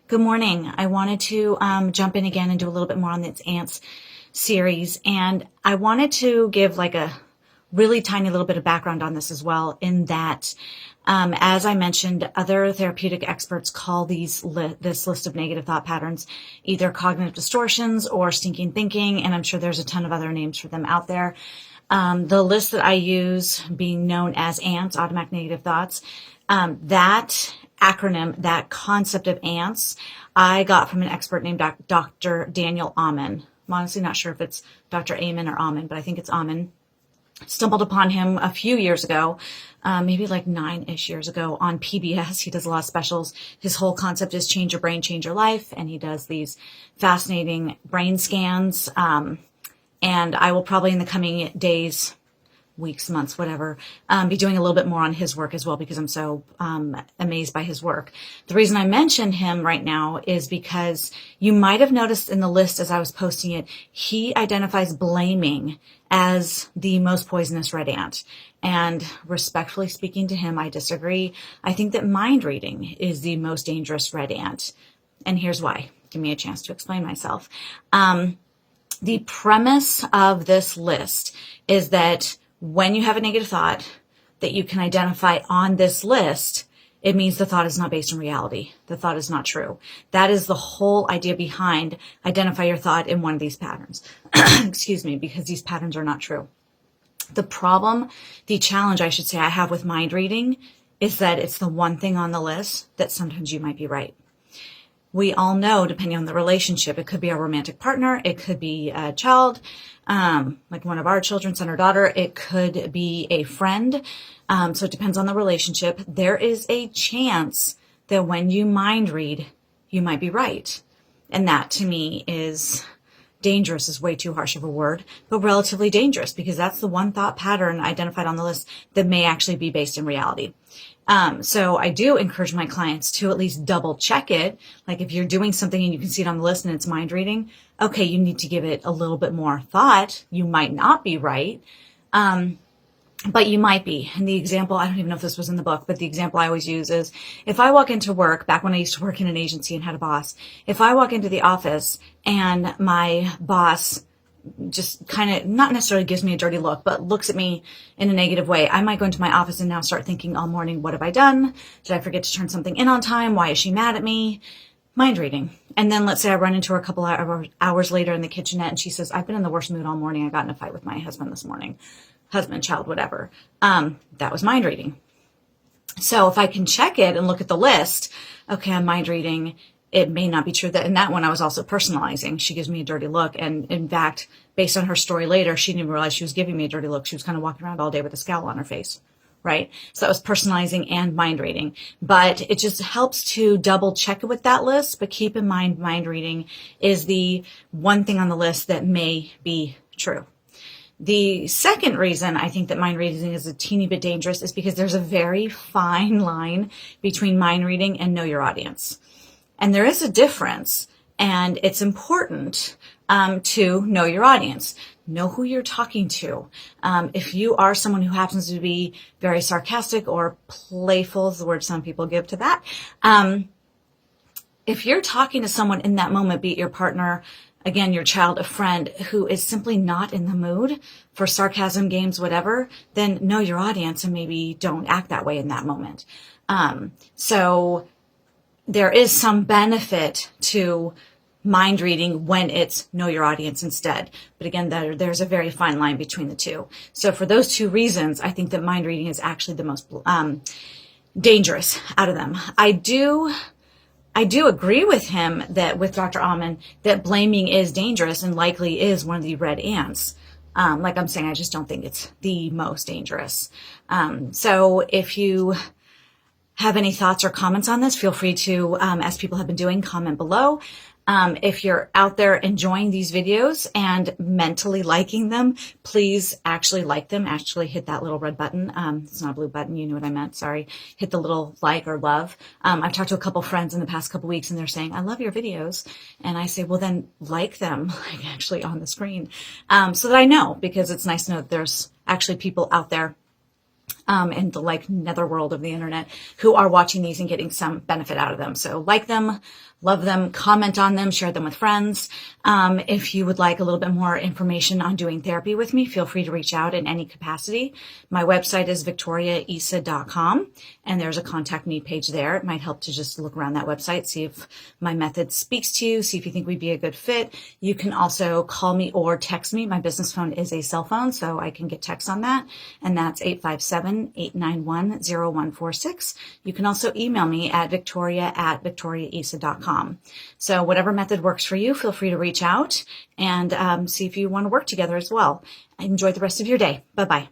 Good morning. I wanted to jump in again and do a little bit more on this ants series. And I wanted to give like a really tiny little bit of background on this as well, in that, as I mentioned, other therapeutic experts call this list of negative thought patterns either cognitive distortions or stinking thinking. And I'm sure there's a ton of other names for them out there. The list that I use, being known as ANTS, automatic negative thoughts, that acronym, that concept of ANTS, I got from an expert named Dr. Daniel Amen. I'm honestly not sure if it's Dr. Amen or Amen, but I think it's Amen. Stumbled upon him a few years ago, maybe like 9-ish years ago on PBS. He does a lot of specials. His whole concept is change your brain, change your life. And he does these fascinating brain scans. And I will probably in the coming days, weeks, months, whatever, be doing a little bit more on his work as well, because I'm so amazed by his work. The reason I mention him right now is because you might have noticed in the list as I was posting it, he identifies blaming as the most poisonous red ant. And respectfully speaking to him, I disagree. I think that mind reading is the most dangerous red ant. And here's why. Give me a chance to explain myself. The premise of this list is that when you have a negative thought that you can identify on this list, it means the thought is not based in reality. The thought is not true. That is the whole idea behind identify your thought in one of these patterns. Excuse me, because these patterns are not true. The problem, the challenge I should say I have with mind reading is that it's the one thing on the list that sometimes you might be right. We all know, depending on the relationship, it could be our romantic partner, it could be a child, like one of our children, son or daughter, it could be a friend. So it depends on the relationship. There is a chance that when you mind read, you might be right. And that to me is dangerous, is way too harsh of a word, but relatively dangerous, because that's the one thought pattern identified on the list that may actually be based in reality. So I do encourage my clients to at least double check it. Like if you're doing something and you can see it on the list and it's mind reading, okay, you need to give it a little bit more thought. You might not be right. But you might be. And the example, I don't even know if this was in the book, but the example I always use is if I walk into work, back when I used to work in an agency and had a boss, if I walk into the office and my boss just kind of not necessarily gives me a dirty look, but looks at me in a negative way, I might go into my office and now start thinking all morning, what have I done? Did I forget to turn something in on time? Why is she mad at me? Mind reading. And then let's say I run into her a couple hours later in the kitchenette and she says, I've been in the worst mood all morning. I got in a fight with my husband this morning. Husband, child, whatever. That was mind reading. So if I can check it and look at the list, okay, I'm mind reading. It may not be true that in that one I was also personalizing. She gives me a dirty look. And in fact, based on her story later, she didn't even realize she was giving me a dirty look. She was kind of walking around all day with a scowl on her face. Right? So that was personalizing and mind reading. But it just helps to double check it with that list. But keep in mind, mind reading is the one thing on the list that may be true. The second reason I think that mind reading is a teeny bit dangerous is because there's a very fine line between mind reading and know your audience. And there is a difference, and it's important to know your audience. Know who you're talking to. If you are someone who happens to be very sarcastic or playful, is the word some people give to that. If you're talking to someone in that moment, be it your partner, again, your child, a friend who is simply not in the mood for sarcasm, games, whatever, then know your audience and maybe don't act that way in that moment. So there is some benefit to mind reading when it's know your audience instead. But again, there's a very fine line between the two. So for those two reasons, I think that mind reading is actually the most dangerous out of them. I do agree with him that with Dr. Amen that blaming is dangerous and likely is one of the red ants. Like I'm saying, I just don't think it's the most dangerous. So if you have any thoughts or comments on this, feel free to, as people have been doing, comment below. If you're out there enjoying these videos and mentally liking them, please actually like them. Actually hit that little red button. It's not a blue button. You know what I meant. Sorry. Hit the little like or love. I've talked to a couple friends in the past couple weeks and they're saying, I love your videos. And I say, well, then like them, like actually on the screen, so that I know, because it's nice to know that there's actually people out there in the like netherworld of the internet who are watching these and getting some benefit out of them. So like them, love them, comment on them, share them with friends. If you would like a little bit more information on doing therapy with me, feel free to reach out in any capacity. My website is victoriaisa.com, and there's a contact me page there. It might help to just look around that website, see if my method speaks to you, see if you think we'd be a good fit. You can also call me or text me. My business phone is a cell phone, so I can get text on that, and that's 857-891-0146. You can also email me at victoria@victoriaisa.com. So whatever method works for you, feel free to reach out and see if you want to work together as well. Enjoy the rest of your day. Bye-bye.